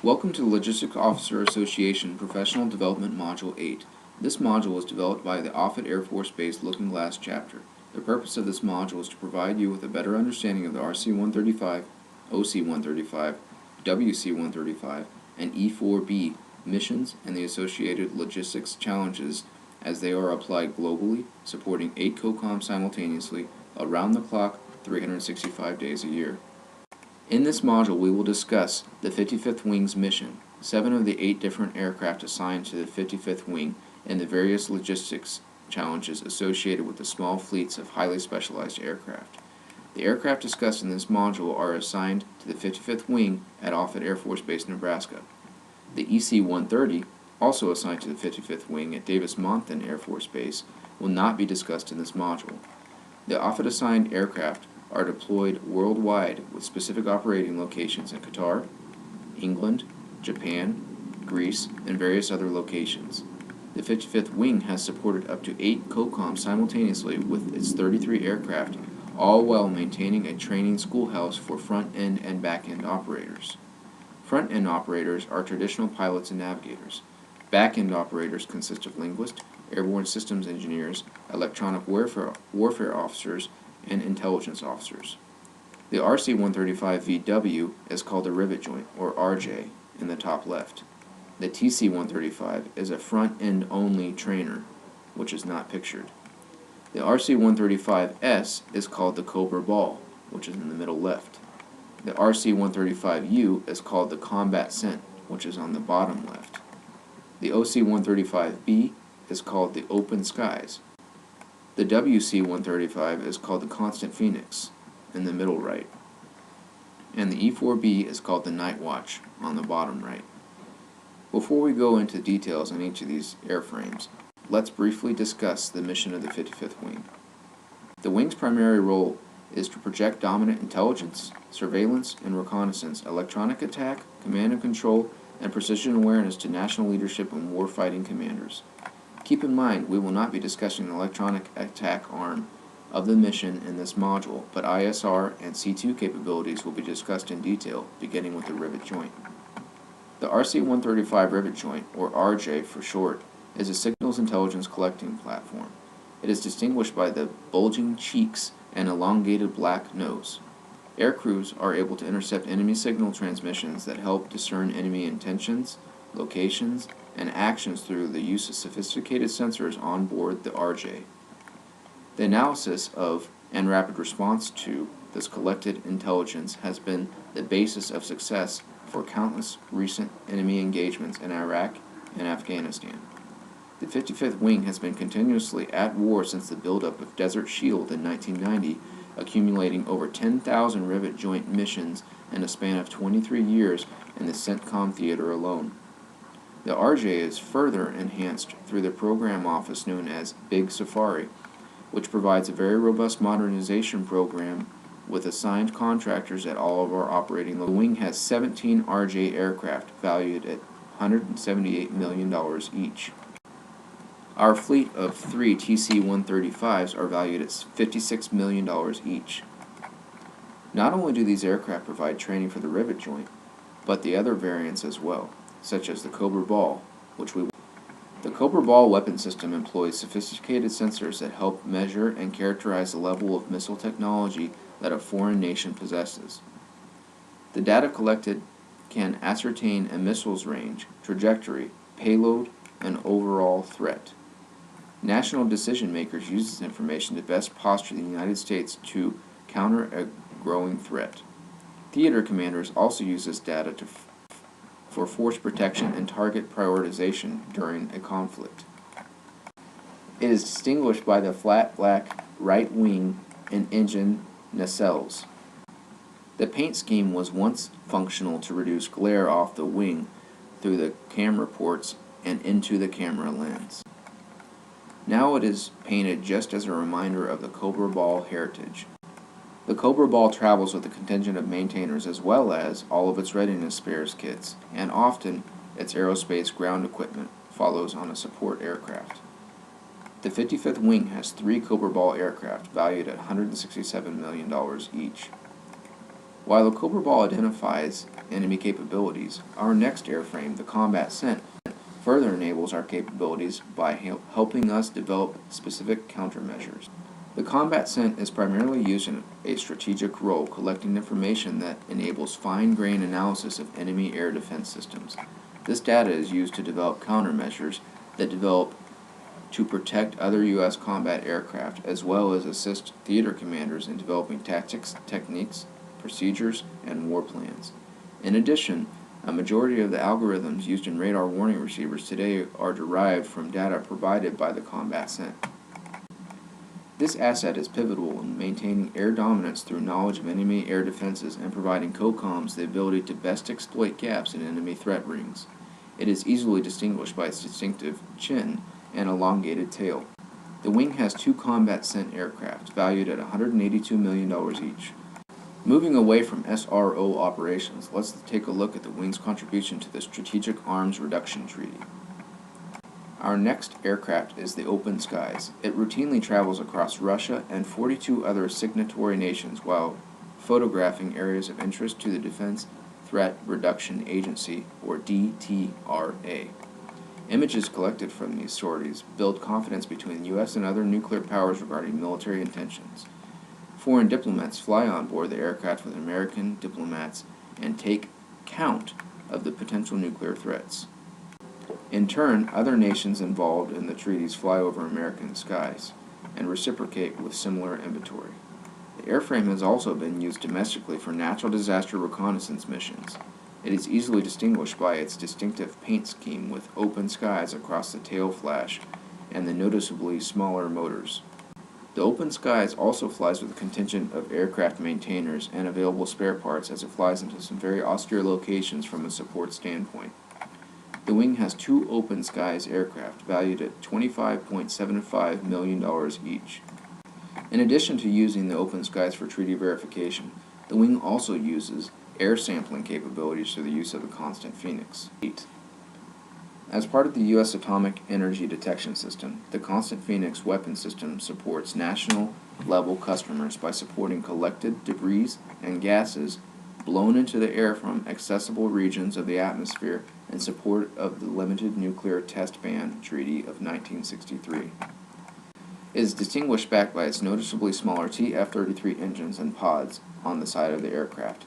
Welcome to the Logistics Officer Association Professional Development Module 8. This module was developed by the Offutt Air Force Base Looking Glass chapter. The purpose of this module is to provide you with a better understanding of the RC-135, OC-135, WC-135, and E-4B missions and the associated logistics challenges as they are applied globally, supporting 8 COCOMs simultaneously, around the clock, 365 days a year. In this module, we will discuss the 55th Wing's mission, 7 of the 8 different aircraft assigned to the 55th Wing, and the various logistics challenges associated with the small fleets of highly specialized aircraft. The aircraft discussed in this module are assigned to the 55th Wing at Offutt Air Force Base, Nebraska. The EC-130, also assigned to the 55th Wing at Davis-Monthan Air Force Base, will not be discussed in this module. The Offutt-assigned aircraft are deployed worldwide with specific operating locations in Qatar, England, Japan, Greece, and various other locations. The 55th Wing has supported up to 8 COCOMs simultaneously with its 33 aircraft, all while maintaining a training schoolhouse for front-end and back-end operators. Front-end operators are traditional pilots and navigators. Back-end operators consist of linguists, airborne systems engineers, electronic warfare officers, and intelligence officers. The RC-135VW is called a rivet joint, or RJ, in the top left. The TC-135 is a front-end only trainer, which is not pictured. The RC-135S is called the Cobra Ball, which is in the middle left. The RC-135U is called the Combat Cent, which is on the bottom left. The OC-135B is called the Open Skies. The WC-135 is called the Constant Phoenix, in the middle right. And the E-4B is called the Night Watch, on the bottom right. Before we go into details on each of these airframes, let's briefly discuss the mission of the 55th Wing. The Wing's primary role is to project dominant intelligence, surveillance, and reconnaissance, electronic attack, command and control, and precision awareness to national leadership and warfighting commanders. Keep in mind, we will not be discussing the electronic attack arm of the mission in this module, but ISR and C2 capabilities will be discussed in detail, beginning with the rivet joint. The RC-135 rivet joint, or RJ for short, is a signals intelligence collecting platform. It is distinguished by the bulging cheeks and elongated black nose. Aircrews are able to intercept enemy signal transmissions that help discern enemy intentions, locations, and actions through the use of sophisticated sensors on board the RJ. The analysis of and rapid response to this collected intelligence has been the basis of success for countless recent enemy engagements in Iraq and Afghanistan. The 55th Wing has been continuously at war since the buildup of Desert Shield in 1990, accumulating over 10,000 rivet joint missions in a span of 23 years in the CENTCOM theater alone. The RJ is further enhanced through the program office known as Big Safari, which provides a very robust modernization program with assigned contractors at all of our operating locations. The Wing has 17 RJ aircraft valued at $178 million each. Our fleet of 3 TC-135s are valued at $56 million each. Not only do these aircraft provide training for the rivet joint, but the other variants as well, such as the Cobra Ball, The Cobra Ball weapon system employs sophisticated sensors that help measure and characterize the level of missile technology that a foreign nation possesses. The data collected can ascertain a missile's range, trajectory, payload, and overall threat. National decision makers use this information to best posture the United States to counter a growing threat. Theater commanders also use this data for force protection and target prioritization during a conflict. It is distinguished by the flat black right wing and engine nacelles. The paint scheme was once functional to reduce glare off the wing through the camera ports and into the camera lens. Now it is painted just as a reminder of the Cobra Ball heritage. The Cobra Ball travels with a contingent of maintainers as well as all of its readiness spares kits, and often its aerospace ground equipment follows on a support aircraft. The 55th Wing has 3 Cobra Ball aircraft valued at $167 million each. While the Cobra Ball identifies enemy capabilities, our next airframe, the Combat Scent, further enables our capabilities by helping us develop specific countermeasures. The Combat Scent is primarily used in a strategic role, collecting information that enables fine-grained analysis of enemy air defense systems. This data is used to develop countermeasures that develop to protect other U.S. combat aircraft, as well as assist theater commanders in developing tactics, techniques, procedures, and war plans. In addition, a majority of the algorithms used in radar warning receivers today are derived from data provided by the Combat Scent. This asset is pivotal in maintaining air dominance through knowledge of enemy air defenses and providing COCOMs the ability to best exploit gaps in enemy threat rings. It is easily distinguished by its distinctive chin and elongated tail. The wing has two Combat Scent aircraft, valued at $182 million each. Moving away from SRO operations, let's take a look at the wing's contribution to the Strategic Arms Reduction Treaty. Our next aircraft is the Open Skies. It routinely travels across Russia and 42 other signatory nations while photographing areas of interest to the Defense Threat Reduction Agency, or DTRA. Images collected from these sorties build confidence between the U.S. and other nuclear powers regarding military intentions. Foreign diplomats fly on board the aircraft with American diplomats and take count of the potential nuclear threats. In turn, other nations involved in the treaties fly over American skies and reciprocate with similar inventory. The airframe has also been used domestically for natural disaster reconnaissance missions. It is easily distinguished by its distinctive paint scheme with open skies across the tail flash and the noticeably smaller motors. The Open Skies also flies with a contingent of aircraft maintainers and available spare parts as it flies into some very austere locations from a support standpoint. The wing has two Open Skies aircraft valued at $25.75 million each. In addition to using the Open Skies for treaty verification, the wing also uses air sampling capabilities through the use of the Constant Phoenix. As part of the U.S. Atomic Energy Detection System, the Constant Phoenix weapon system supports national-level customers by supporting collected debris and gases blown into the air from accessible regions of the atmosphere in support of the Limited Nuclear Test Ban Treaty of 1963. It is distinguished back by its noticeably smaller TF-33 engines and pods on the side of the aircraft.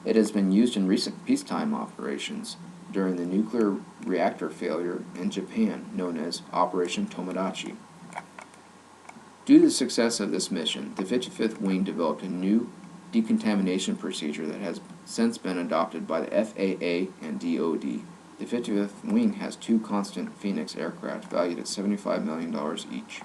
It has been used in recent peacetime operations during the nuclear reactor failure in Japan, known as Operation Tomodachi. Due to the success of this mission, the 55th Wing developed a new decontamination procedure that has since been adopted by the FAA and DoD. The 55th Wing has two Constant Phoenix aircraft valued at $75 million each.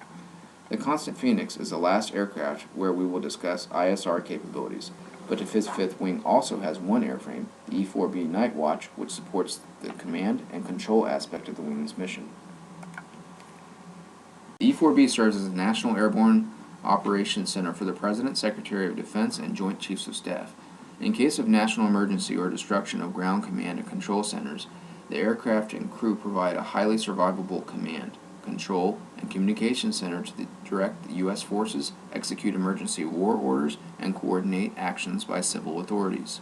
The Constant Phoenix is the last aircraft where we will discuss ISR capabilities, but the 55th Wing also has one airframe, the E-4B Night Watch, which supports the command and control aspect of the wing's mission. The E-4B serves as the National Airborne Operations Center for the President, Secretary of Defense, and Joint Chiefs of Staff. In case of national emergency or destruction of ground command and control centers, the aircraft and crew provide a highly survivable command, control, and communication center to direct the U.S. forces, execute emergency war orders, and coordinate actions by civil authorities.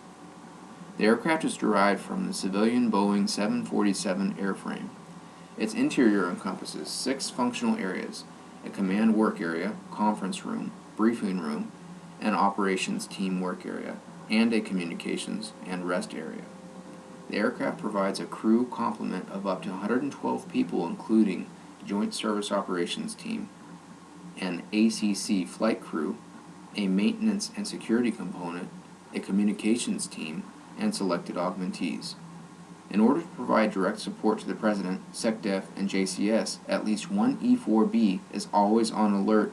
The aircraft is derived from the civilian Boeing 747 airframe. Its interior encompasses 6 functional areas: a command work area, conference room, briefing room, an operations team work area, and a communications and rest area. The aircraft provides a crew complement of up to 112 people, including Joint Service Operations Team, an ACC flight crew, a maintenance and security component, a communications team, and selected augmentees. In order to provide direct support to the President, SecDef, and JCS, at least one E-4B is always on alert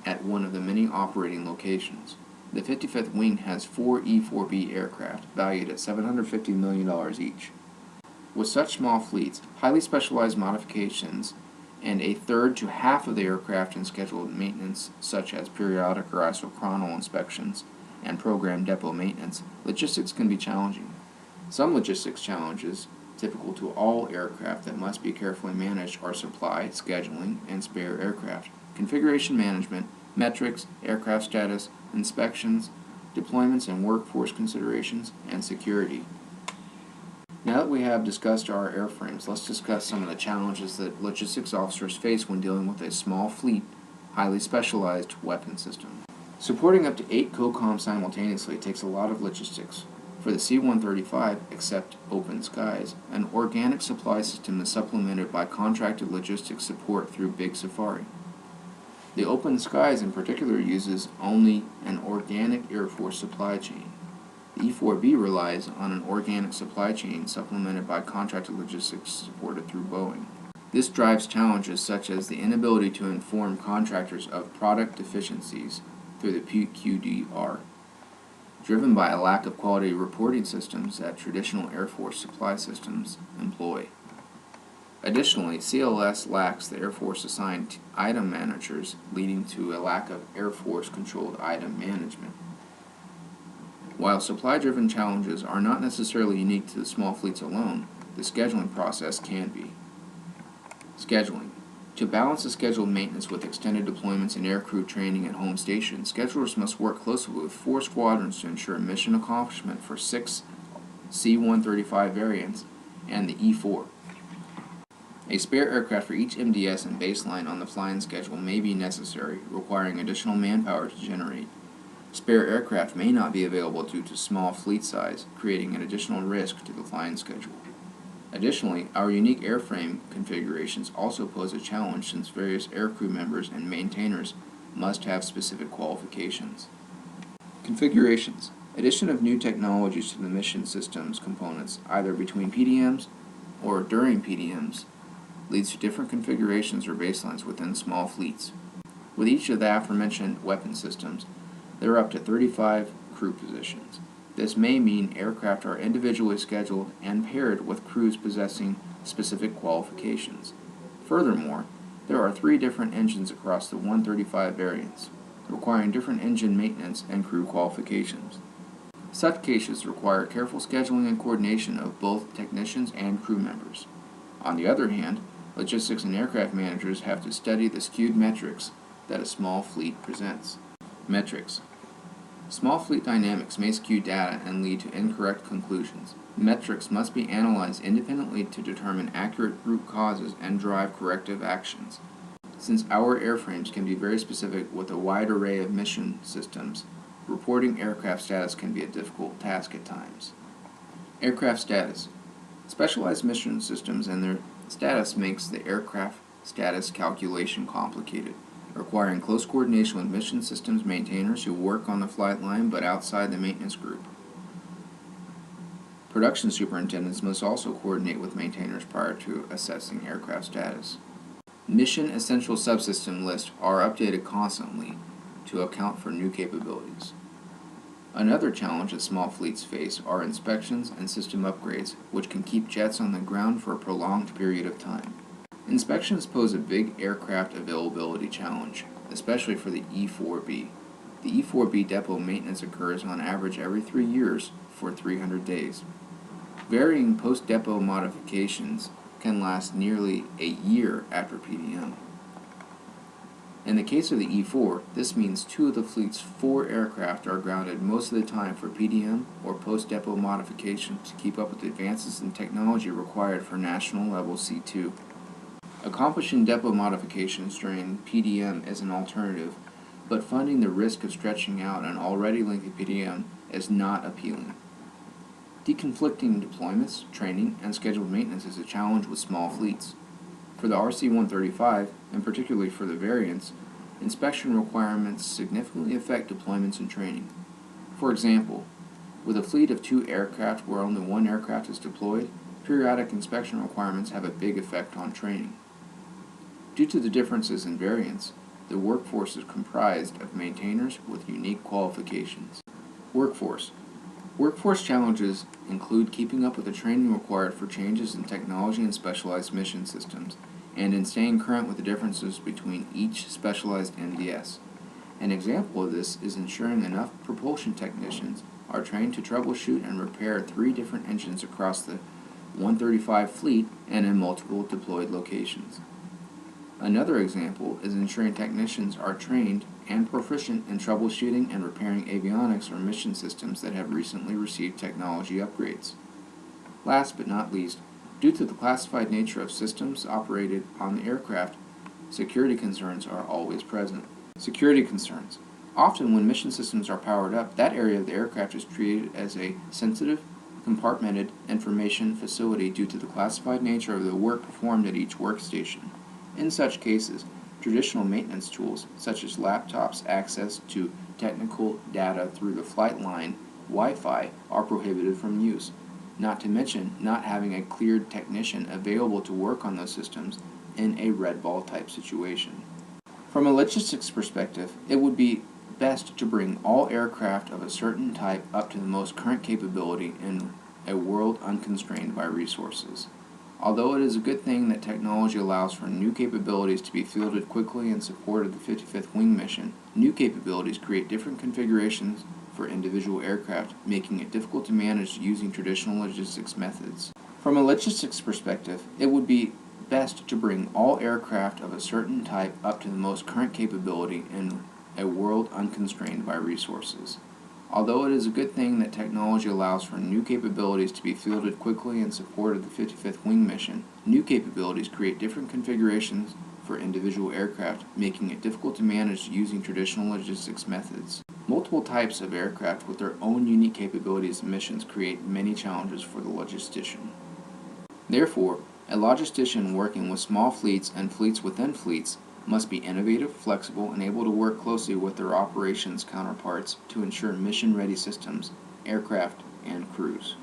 at one of the many operating locations. The 55th Wing has 4 E-4B aircraft, valued at $750 million each. With such small fleets, highly specialized modifications, and a third to half of the aircraft in scheduled maintenance, such as periodic or isochronal inspections and program depot maintenance, logistics can be challenging. Some logistics challenges, typical to all aircraft that must be carefully managed, are supply, scheduling, and spare aircraft, configuration management, metrics, aircraft status, inspections, deployments and workforce considerations, and security. Now that we have discussed our airframes, let's discuss some of the challenges that logistics officers face when dealing with a small fleet, highly specialized weapon system. Supporting up to 8 COCOMs simultaneously takes a lot of logistics. For the C-135, except open skies, an organic supply system is supplemented by contracted logistics support through Big Safari. The open skies in particular uses only an organic Air Force supply chain. The E-4B relies on an organic supply chain supplemented by contracted logistics supported through Boeing. This drives challenges such as the inability to inform contractors of product deficiencies through the PQDR, driven by a lack of quality reporting systems that traditional Air Force supply systems employ. Additionally, CLS lacks the Air Force assigned item managers, leading to a lack of Air Force controlled item management. While supply-driven challenges are not necessarily unique to the small fleets alone, the scheduling process can be. Scheduling. To balance the scheduled maintenance with extended deployments and aircrew training at home stations, schedulers must work closely with 4 squadrons to ensure mission accomplishment for 6 C-135 variants and the E-4. A spare aircraft for each MDS and baseline on the flying schedule may be necessary, requiring additional manpower to generate. Spare aircraft may not be available due to small fleet size, creating an additional risk to the flying schedule. Additionally, our unique airframe configurations also pose a challenge since various aircrew members and maintainers must have specific qualifications. Configurations. Addition of new technologies to the mission systems components, either between PDMs or during PDMs, leads to different configurations or baselines within small fleets. With each of the aforementioned weapon systems, there are up to 35 crew positions. This may mean aircraft are individually scheduled and paired with crews possessing specific qualifications. Furthermore, there are 3 different engines across the 135 variants, requiring different engine maintenance and crew qualifications. Such cases require careful scheduling and coordination of both technicians and crew members. On the other hand, logistics and aircraft managers have to study the skewed metrics that a small fleet presents. Metrics. Small fleet dynamics may skew data and lead to incorrect conclusions. Metrics must be analyzed independently to determine accurate root causes and drive corrective actions. Since our airframes can be very specific with a wide array of mission systems, reporting aircraft status can be a difficult task at times. Aircraft status. Specialized mission systems and their status makes the aircraft status calculation complicated, requiring close coordination with mission systems maintainers who work on the flight line but outside the maintenance group. Production superintendents must also coordinate with maintainers prior to assessing aircraft status. Mission essential subsystem lists are updated constantly to account for new capabilities. Another challenge that small fleets face are inspections and system upgrades, which can keep jets on the ground for a prolonged period of time. Inspections pose a big aircraft availability challenge, especially for the E-4B. The E-4B depot maintenance occurs on average every 3 years for 300 days. Varying post-depot modifications can last nearly a year after PDM. In the case of the E-4, this means 2 of the fleet's 4 aircraft are grounded most of the time for PDM or post-depot modification to keep up with the advances in technology required for national level C2. Accomplishing depot modifications during PDM is an alternative, but funding the risk of stretching out an already lengthy PDM is not appealing. Deconflicting deployments, training, and scheduled maintenance is a challenge with small fleets. For the RC-135, and particularly for the variants, inspection requirements significantly affect deployments and training. For example, with a fleet of 2 aircraft where only 1 aircraft is deployed, periodic inspection requirements have a big effect on training. Due to the differences in variants, the workforce is comprised of maintainers with unique qualifications. Workforce. Workforce challenges include keeping up with the training required for changes in technology and specialized mission systems, and in staying current with the differences between each specialized MDS. An example of this is ensuring enough propulsion technicians are trained to troubleshoot and repair 3 different engines across the 135 fleet and in multiple deployed locations. Another example is ensuring technicians are trained and proficient in troubleshooting and repairing avionics or mission systems that have recently received technology upgrades. Last but not least, due to the classified nature of systems operated on the aircraft, security concerns are always present. Security concerns. Often when mission systems are powered up, that area of the aircraft is treated as a sensitive, compartmented information facility due to the classified nature of the work performed at each workstation. In such cases, traditional maintenance tools, such as laptops' access to technical data through the flight line Wi-Fi, are prohibited from use, not to mention not having a cleared technician available to work on those systems in a red ball type situation. From a logistics perspective, it would be best to bring all aircraft of a certain type up to the most current capability in a world unconstrained by resources. Although it is a good thing that technology allows for new capabilities to be fielded quickly in support of the 55th Wing mission, new capabilities create different configurations for individual aircraft, making it difficult to manage using traditional logistics methods. From a logistics perspective, it would be best to bring all aircraft of a certain type up to the most current capability in a world unconstrained by resources. Although it is a good thing that technology allows for new capabilities to be fielded quickly in support of the 55th Wing mission, new capabilities create different configurations for individual aircraft, making it difficult to manage using traditional logistics methods. Multiple types of aircraft with their own unique capabilities and missions create many challenges for the logistician. Therefore, a logistician working with small fleets and fleets within fleets must be innovative, flexible, and able to work closely with their operations counterparts to ensure mission-ready systems, aircraft, and crews.